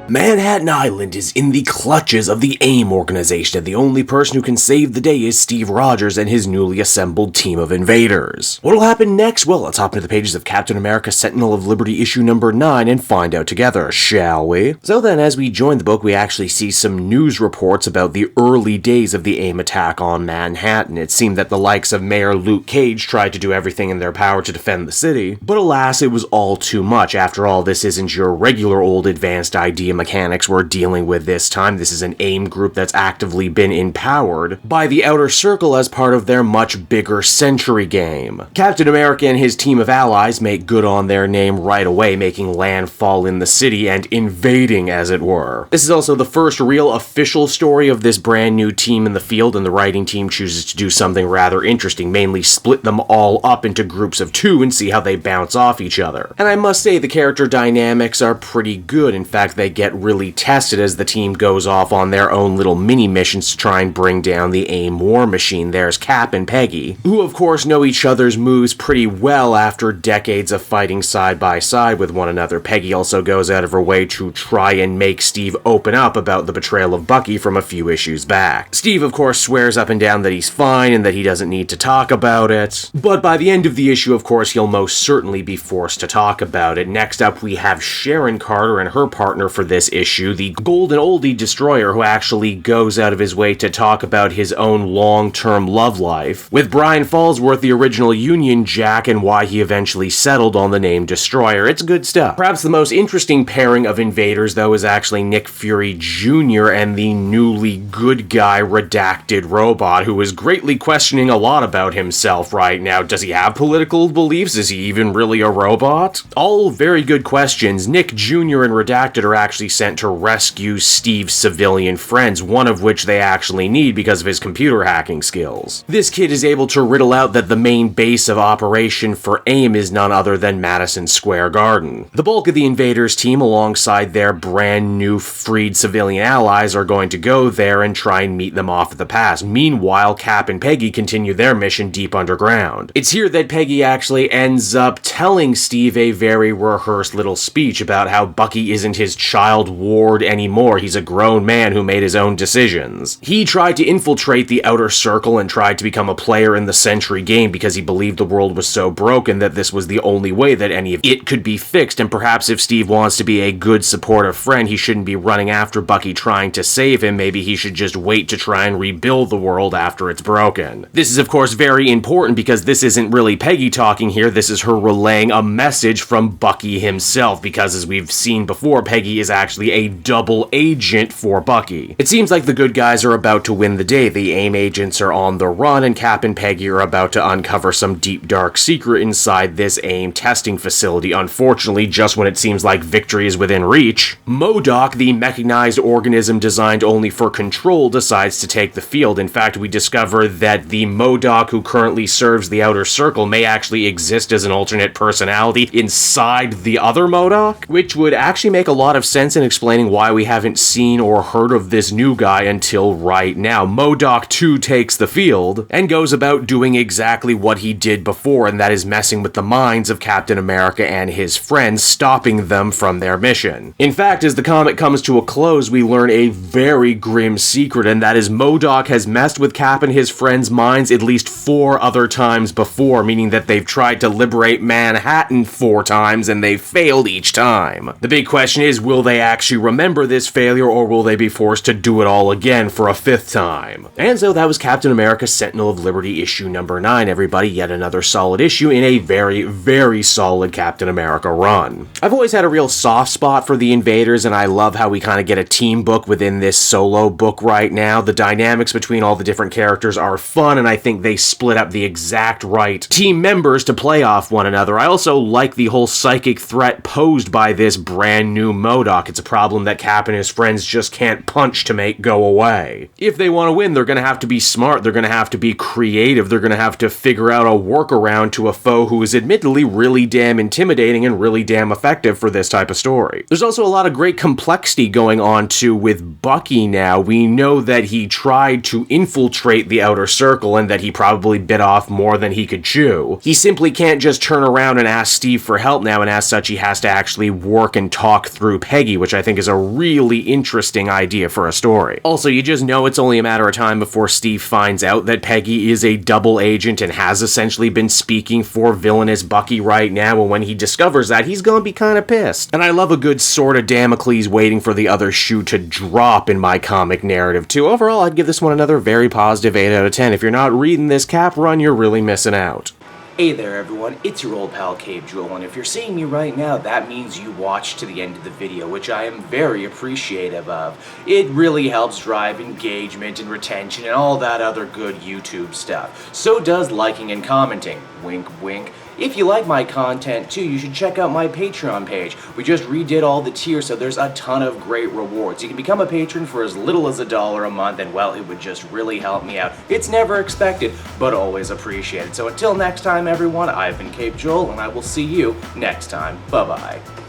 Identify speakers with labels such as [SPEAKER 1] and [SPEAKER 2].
[SPEAKER 1] Manhattan Island is in the clutches of the A.I.M organization, and the only person who can save the day is Steve Rogers and his newly assembled team of invaders. What'll happen next? Well, let's hop into the pages of Captain America Sentinel of Liberty issue number 9 and find out together, shall we? So then, as we join the book, we actually see some news reports about the early days of the A.I.M attack on Manhattan. It seemed that the likes of Mayor Luke Cage tried to do everything in their power to defend the city, but alas, it was all too much. After all, this isn't your regular old advanced idea mechanics we're dealing with this time. This is an A.I.M group that's actively been empowered by the Outer Circle as part of their much bigger Century game. Captain America and his team of allies make good on their name right away, making landfall in the city and invading, as it were. This is also the first real official story of this brand new team in the field, and the writing team chooses to do something rather interesting, mainly split them all up into groups of 2 and see how they bounce off each other. And I must say, the character dynamics are pretty good. In fact, they get really tested as the team goes off on their own little mini missions to try and bring down the A.I.M war machine. There's Cap and Peggy, who of course know each other's moves pretty well after decades of fighting side by side with one another. Peggy also goes out of her way to try and make Steve open up about the betrayal of Bucky from a few issues back. Steve of course swears up and down that he's fine and that he doesn't need to talk about it, but by the end of the issue, of course, he'll most certainly be forced to talk about it. Next up, we have Sharon Carter and her partner for this issue, the Golden Oldie Destroyer, who actually goes out of his way to talk about his own long-term love life with Brian Fallsworth, the original Union Jack, and why he eventually settled on the name Destroyer. It's good stuff. Perhaps the most interesting pairing of invaders, though, is actually Nick Fury Jr. and the newly good guy Redacted Robot, who is greatly questioning a lot about himself right now. Does he have political beliefs? Is he even really a robot? All very good questions. Nick Jr. and Redacted are actually sent to rescue Steve's civilian friends, one of which they actually need because of his computer hacking skills. This kid is able to riddle out that the main base of operation for A.I.M is none other than Madison Square Garden. The bulk of the invaders team, alongside their brand new freed civilian allies, are going to go there and try and meet them off at the pass. Meanwhile, Cap and Peggy continue their mission deep underground. It's here that Peggy actually ends up telling Steve a very rehearsed little speech about how Bucky isn't his child ward anymore. He's a grown man who made his own decisions. He tried to infiltrate the Outer Circle and tried to become a player in the Century game because he believed the world was so broken that this was the only way that any of it could be fixed, and perhaps if Steve wants to be a good supportive friend, he shouldn't be running after Bucky trying to save him. Maybe he should just wait to try and rebuild the world after it's broken. This is of course very important because this isn't really Peggy talking here, this is her relaying a message from Bucky himself, because as we've seen before, Peggy is actually a double agent for Bucky. It seems like the good guys are about to win the day. The A.I.M agents are on the run, and Cap and Peggy are about to uncover some deep dark secret inside this A.I.M testing facility. Unfortunately, just when it seems like victory is within reach, M.O.D.O.C, the mechanized organism designed only for control, decides to take the field. In fact, we discover that the M.O.D.O.C who currently serves the Outer Circle may actually exist as an alternate personality inside the other M.O.D.O.C, which would actually make a lot of sense in explaining why we haven't seen or heard of this new guy until right now. M.O.D.O.C 2 takes the field and goes about doing exactly what he did before, and that is messing with the minds of Captain America and his friends, stopping them from their mission. In fact, as the comic comes to a close, we learn a very grim secret, and that is M.O.D.O.C has messed with Cap and his friends' minds at least 4 other times before, meaning that they've tried to liberate Manhattan 4 times and they've failed each time. The big question is, will they actually remember this failure, or will they be forced to do it all again for a 5th time? And so that was Captain America Sentinel of Liberty issue number 9, everybody. Yet another solid issue in a very, very solid Captain America run. I've always had a real soft spot for the Invaders, and I love how we kind of get a team book within this solo book right now. The dynamics between all the different characters are fun, and I think they split up the exact right team members to play off one another. I also like the whole psychic threat posed by this brand new M.O.D.O.C. It's a problem that Cap and his friends just can't punch to make go away. If they want to win, they're going to have to be smart, they're going to have to be creative, they're going to have to figure out a workaround to a foe who is admittedly really damn intimidating and really damn effective for this type of story. There's also a lot of great complexity going on too with Bucky now. We know that he tried to infiltrate the Outer Circle and that he probably bit off more than he could chew. He simply can't just turn around and ask Steve for help now, and as such he has to actually work and talk through Peggy Peggy, which I think is a really interesting idea for a story. Also, you just know it's only a matter of time before Steve finds out that Peggy is a double agent and has essentially been speaking for villainous Bucky right now, and when he discovers that, he's gonna be kinda pissed. And I love a good sword of Damocles waiting for the other shoe to drop in my comic narrative too. Overall, I'd give this one another very positive 8 out of 10. If you're not reading this Cap run, you're really missing out.
[SPEAKER 2] Hey there everyone, it's your old pal Cave Jewel, and if you're seeing me right now, that means you watched to the end of the video, which I am very appreciative of. It really helps drive engagement and retention and all that other good YouTube stuff. So does liking and commenting. Wink wink. If you like my content too, you should check out my Patreon page. We just redid all the tiers, so there's a ton of great rewards. You can become a patron for as little as $1 a month, and well, it would just really help me out. It's never expected, but always appreciated. So until next time everyone, I've been Cape Joel, and I will see you next time. Bye-bye.